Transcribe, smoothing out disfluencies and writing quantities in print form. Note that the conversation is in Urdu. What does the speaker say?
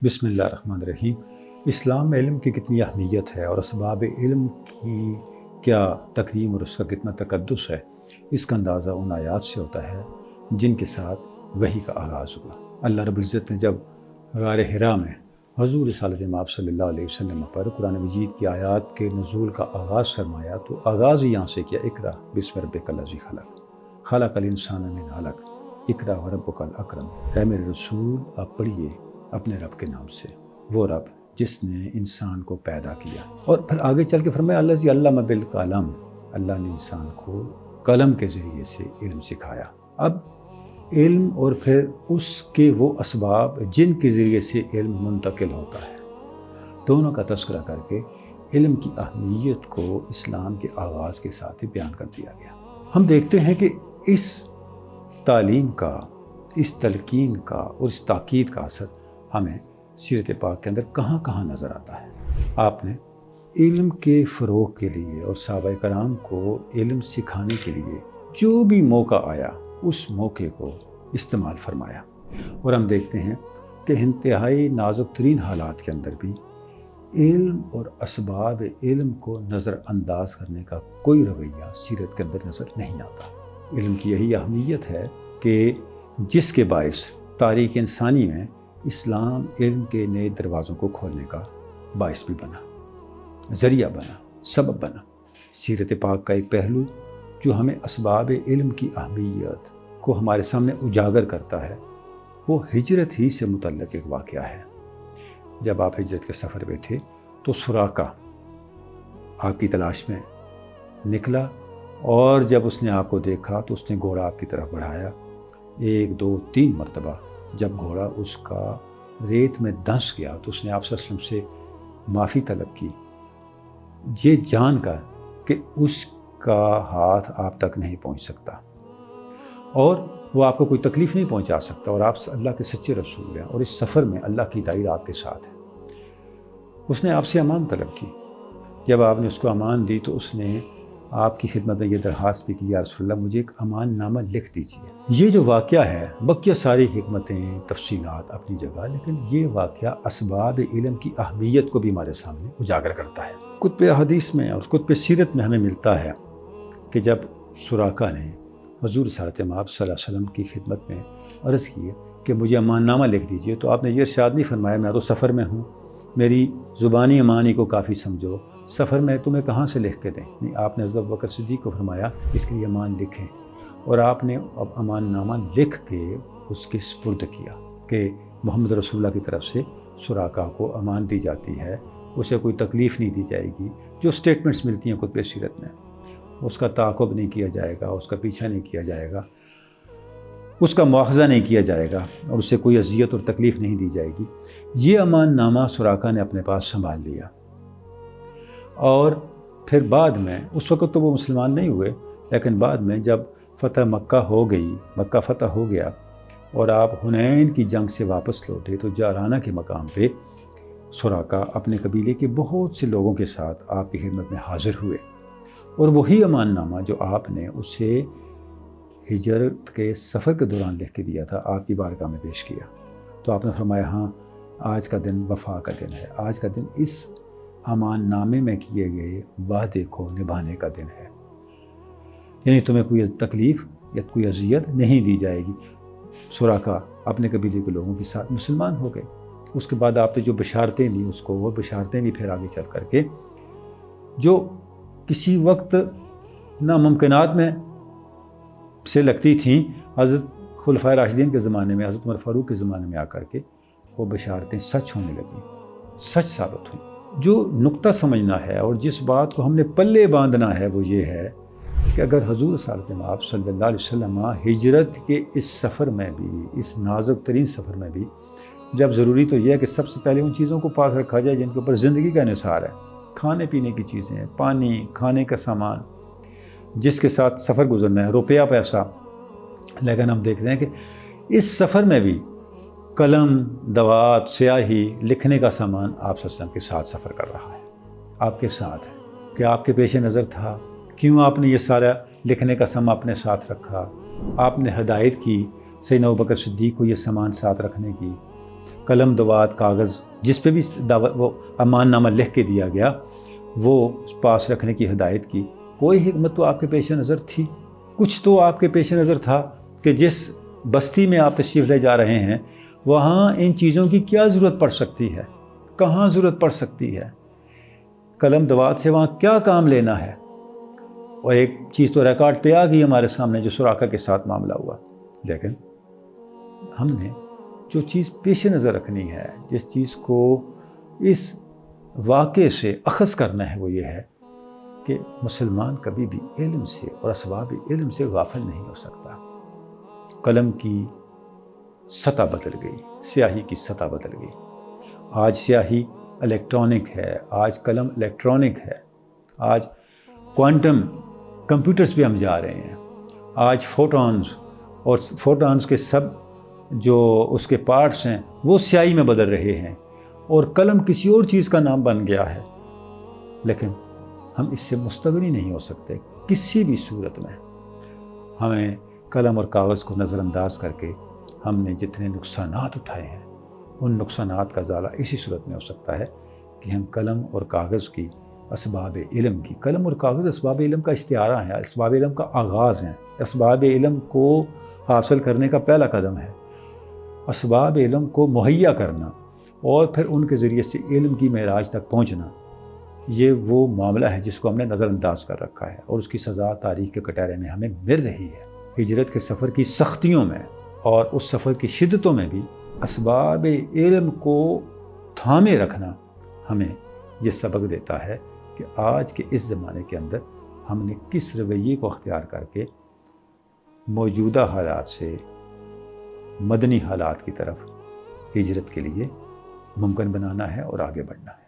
بسم اللہ الرحمن الرحیم۔ اسلام میں علم کی کتنی اہمیت ہے اور اسباب علم کی کیا تقدیم اور اس کا کتنا تقدس ہے، اس کا اندازہ ان آیات سے ہوتا ہے جن کے ساتھ وحی کا آغاز ہوا۔ اللہ رب العزت نے جب غار حرا میں حضور رسالت مآب صلی اللہ علیہ وسلم پر قرآن مجید کی آیات کے نزول کا آغاز فرمایا تو آغاز یہاں سے کیا، اقرأ بسم ربک الذی خلق، خلق الانسان من علق، اقرأ وربک الاکرم۔ اے میرے رسول، آپ پڑھیے اپنے رب کے نام سے، وہ رب جس نے انسان کو پیدا کیا۔ اور پھر آگے چل کے فرمایا الذی علم بالقلم، اللہ نے انسان کو قلم کے ذریعے سے علم سکھایا۔ اب علم اور پھر اس کے وہ اسباب جن کے ذریعے سے علم منتقل ہوتا ہے، دونوں کا تذکرہ کر کے علم کی اہمیت کو اسلام کے آغاز کے ساتھ ہی بیان کر دیا گیا۔ ہم دیکھتے ہیں کہ اس تعلیم کا، اس تلقین کا اور اس تاکید کا اثر ہمیں سیرت پاک کے اندر کہاں کہاں نظر آتا ہے۔ آپ نے علم کے فروغ کے لیے اور صحابہ کرام کو علم سکھانے کے لیے جو بھی موقع آیا اس موقع کو استعمال فرمایا، اور ہم دیکھتے ہیں کہ انتہائی نازک ترین حالات کے اندر بھی علم اور اسباب علم کو نظر انداز کرنے کا کوئی رویہ سیرت کے اندر نظر نہیں آتا۔ علم کی یہی اہمیت ہے کہ جس کے باعث تاریخ انسانی میں اسلام علم کے نئے دروازوں کو کھولنے کا باعث بھی بنا، ذریعہ بنا، سبب بنا۔ سیرت پاک کا ایک پہلو جو ہمیں اسباب علم کی اہمیت کو ہمارے سامنے اجاگر کرتا ہے، وہ ہجرت ہی سے متعلق ایک واقعہ ہے۔ جب آپ ہجرت کے سفر پہ تھے تو سراقہ آپ کی تلاش میں نکلا، اور جب اس نے آپ کو دیکھا تو اس نے گھوڑا آپ کی طرف بڑھایا۔ 1 2 3 مرتبہ جب گھوڑا اس کا ریت میں دھنس گیا تو اس نے آپ صلی اللہ علیہ وسلم سے معافی طلب کی، یہ جان کر کہ اس کا ہاتھ آپ تک نہیں پہنچ سکتا اور وہ آپ کو کوئی تکلیف نہیں پہنچا سکتا، اور آپ اللہ کے سچے رسول ہیں اور اس سفر میں اللہ کی تائید آپ کے ساتھ ہے۔ اس نے آپ سے امان طلب کی۔ جب آپ نے اس کو امان دی تو اس نے آپ کی خدمت میں یہ درخواست بھی کی، یا رسول اللہ مجھے ایک امان نامہ لکھ دیجیے۔ یہ جو واقعہ ہے، بقیہ ساری حکمتیں، تفصیلات اپنی جگہ، لیکن یہ واقعہ اسباب علم کی اہمیت کو بھی ہمارے سامنے اجاگر کرتا ہے۔ کتب حدیث میں اور کتب سیرت میں ہمیں ملتا ہے کہ جب سراقہ نے حضور رسالت مآب صلی اللہ علیہ وسلم کی خدمت میں عرض کی کہ مجھے امان نامہ لکھ دیجیے، تو آپ نے یہ ارشاد نہیں فرمایا میں تو سفر میں ہوں، میری زبانی امانی کو کافی سمجھو، سفر میں تمہیں کہاں سے لکھ کے دیں؟ نہیں، آپ نے حضرت بکر صدیق کو فرمایا اس کے لیے امان لکھیں، اور آپ نے اب امان نامہ لکھ کے اس کے سپرد کیا کہ محمد رسول اللہ کی طرف سے سراقہ کو امان دی جاتی ہے، اسے کوئی تکلیف نہیں دی جائے گی۔ جو سٹیٹمنٹس ملتی ہیں کتب سیرت میں، اس کا تعاقب نہیں کیا جائے گا، اس کا پیچھا نہیں کیا جائے گا، اس کا مواخذہ نہیں کیا جائے گا، اور اسے کوئی اذیت اور تکلیف نہیں دی جائے گی۔ یہ امان نامہ سراقہ نے اپنے پاس سنبھال لیا، اور پھر بعد میں، اس وقت تو وہ مسلمان نہیں ہوئے، لیکن بعد میں جب فتح مکہ ہو گئی، مکہ فتح ہو گیا اور آپ حنین کی جنگ سے واپس لوٹے، تو جارانہ کے مقام پہ سراقہ اپنے قبیلے کے بہت سے لوگوں کے ساتھ آپ کی خدمت میں حاضر ہوئے، اور وہی امان نامہ جو آپ نے اسے ہجرت کے سفر کے دوران لکھ کے دیا تھا، آپ کی بارگاہ میں پیش کیا۔ تو آپ نے فرمایا ہاں، آج کا دن وفا کا دن ہے، آج کا دن اس امان نامے میں کیے گئے وعدے کو نبھانے کا دن ہے، یعنی تمہیں کوئی تکلیف یا کوئی اذیت نہیں دی جائے گی۔ سراقہ اپنے قبیلے کے لوگوں کے ساتھ مسلمان ہو گئے۔ اس کے بعد آپ نے جو بشارتیں دی اس کو، وہ بشارتیں بھی پھر آگے چل کر کے جو کسی وقت ناممکنات میں سے لگتی تھیں، حضرت خلفائے راشدین کے زمانے میں، حضرت عمر فاروق کے زمانے میں آ کر کے وہ بشارتیں سچ ہونے لگیں، سچ ثابت ہوئیں۔ جو نقطہ سمجھنا ہے اور جس بات کو ہم نے پلے باندھنا ہے وہ یہ ہے کہ اگر حضور رسالت مآب صلی اللہ علیہ وسلم ہجرت کے اس سفر میں بھی، اس نازک ترین سفر میں بھی، جب ضروری تو یہ ہے کہ سب سے پہلے ان چیزوں کو پاس رکھا جائے جن کے اوپر زندگی کا انحصار ہے، کھانے پینے کی چیزیں، پانی، کھانے کا سامان، جس کے ساتھ سفر گزرنا ہے، روپیہ پیسہ۔ لیکن ہم دیکھتے ہیں کہ اس سفر میں بھی قلم، دوات، سیاہی، لکھنے کا سامان آپ صلی اللہ علیہ وسلم کے ساتھ سفر کر رہا ہے، آپ کے ساتھ ہے۔ کہ آپ کے پیش نظر تھا، کیوں آپ نے یہ سارا لکھنے کا سامان اپنے ساتھ رکھا؟ آپ نے ہدایت کی سیدنا ابوبکر صدیق کو یہ سامان ساتھ رکھنے کی، قلم دوات کاغذ جس پہ بھی وہ امان نامہ لکھ کے دیا گیا وہ پاس رکھنے کی ہدایت کی، کوئی حکمت تو آپ کے پیش نظر تھی، کچھ تو آپ کے پیش نظر تھا کہ جس بستی میں آپ تشریف لے جا رہے ہیں وہاں ان چیزوں کی کیا ضرورت پڑ سکتی ہے، کہاں ضرورت پڑ سکتی ہے، قلم دوات سے وہاں کیا کام لینا ہے۔ اور ایک چیز تو ریکارڈ پہ آ گئی ہمارے سامنے جو سراقہ کے ساتھ معاملہ ہوا، لیکن ہم نے جو چیز پیش نظر رکھنی ہے، جس چیز کو اس واقعے سے اخذ کرنا ہے وہ یہ ہے کہ مسلمان کبھی بھی علم سے اور اسباب علم سے غافل نہیں ہو سکتا۔ قلم کی سطح بدل گئی، سیاہی کی سطح بدل گئی، آج سیاہی الیکٹرانک ہے، آج قلم الیکٹرانک ہے، آج کوانٹم کمپیوٹرز پہ ہم جا رہے ہیں، آج فوٹونز اور فوٹونز کے سب جو اس کے پارٹس ہیں وہ سیاہی میں بدل رہے ہیں، اور قلم کسی اور چیز کا نام بن گیا ہے، لیکن ہم اس سے مستغنی نہیں ہو سکتے کسی بھی صورت میں۔ ہمیں قلم اور کاغذ کو نظر انداز کر کے ہم نے جتنے نقصانات اٹھائے ہیں ان نقصانات کا ازالہ اسی صورت میں ہو سکتا ہے کہ ہم قلم اور کاغذ کی اسباب علم کی، قلم اور کاغذ اسباب علم کا استعارہ ہے، اسباب علم کا آغاز ہے، اسباب علم کو حاصل کرنے کا پہلا قدم ہے، اسباب علم کو مہیا کرنا اور پھر ان کے ذریعے سے علم کی معراج تک پہنچنا، یہ وہ معاملہ ہے جس کو ہم نے نظر انداز کر رکھا ہے، اور اس کی سزا تاریخ کے کٹہرے میں ہمیں مل رہی ہے۔ ہجرت کے سفر کی سختیوں میں اور اس سفر کی شدتوں میں بھی اسباب علم کو تھامے رکھنا ہمیں یہ سبق دیتا ہے کہ آج کے اس زمانے کے اندر ہم نے کس رویے کو اختیار کر کے موجودہ حالات سے مدنی حالات کی طرف ہجرت کے لیے ممکن بنانا ہے اور آگے بڑھنا ہے۔